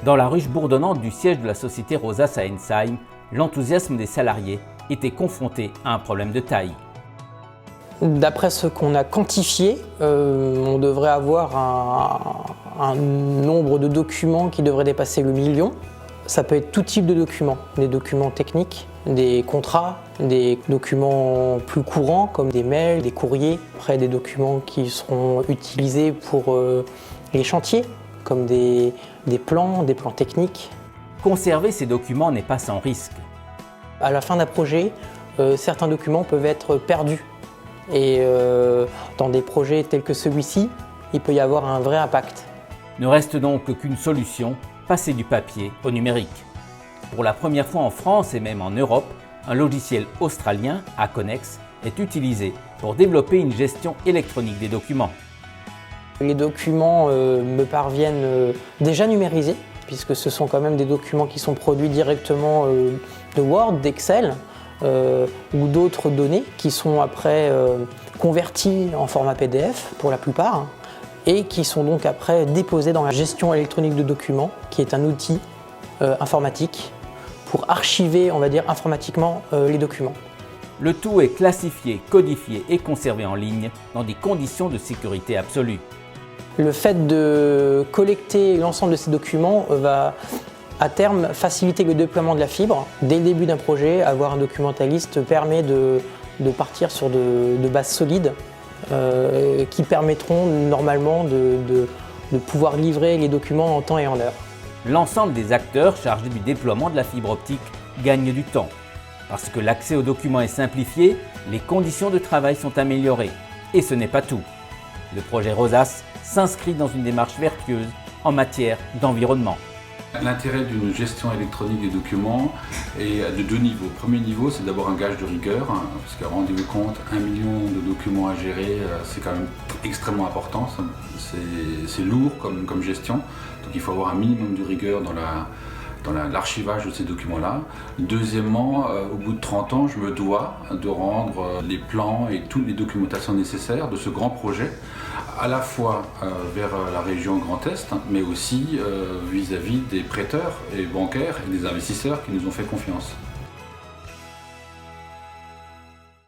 Dans la ruche bourdonnante du siège de la société Rosas à Ensheim, l'enthousiasme des salariés était confronté à un problème de taille. D'après ce qu'on a quantifié, on devrait avoir un nombre de documents qui devrait dépasser le million. Ça peut être tout type de documents, des documents techniques, des contrats, des documents plus courants comme des mails, des courriers, après des documents qui seront utilisés pour les chantiers comme des plans techniques. Conserver ces documents n'est pas sans risque. À la fin d'un projet, certains documents peuvent être perdus. Et dans des projets tels que celui-ci, il peut y avoir un vrai impact. Ne reste donc qu'une solution, passer du papier au numérique. Pour la première fois en France et même en Europe, un logiciel australien, Aconex, est utilisé pour développer une gestion électronique des documents. Les documents me parviennent déjà numérisés, puisque ce sont quand même des documents qui sont produits directement de Word, d'Excel, ou d'autres données qui sont après converties en format PDF pour la plupart et qui sont donc après déposées dans la gestion électronique de documents qui est un outil informatique pour archiver, on va dire, informatiquement les documents. Le tout est classifié, codifié et conservé en ligne dans des conditions de sécurité absolue. Le fait de collecter l'ensemble de ces documents va à terme faciliter le déploiement de la fibre. Dès le début d'un projet, avoir un documentaliste permet de partir sur de bases solides qui permettront normalement de pouvoir livrer les documents en temps et en heure. L'ensemble des acteurs chargés du déploiement de la fibre optique gagnent du temps. Parce que l'accès aux documents est simplifié, les conditions de travail sont améliorées. Et ce n'est pas tout. Le projet Rosas s'inscrit dans une démarche vertueuse en matière d'environnement. L'intérêt d'une gestion électronique des documents est de deux niveaux. Le premier niveau, c'est d'abord un gage de rigueur, parce que rendez-vous compte, 1 million de documents à gérer, c'est quand même extrêmement important, c'est lourd comme gestion, donc il faut avoir un minimum de rigueur dans l'archivage de ces documents-là. Deuxièmement, au bout de 30 ans, je me dois de rendre les plans et toutes les documentations nécessaires de ce grand projet, à la fois vers la région Grand Est, mais aussi vis-à-vis des prêteurs et bancaires et des investisseurs qui nous ont fait confiance.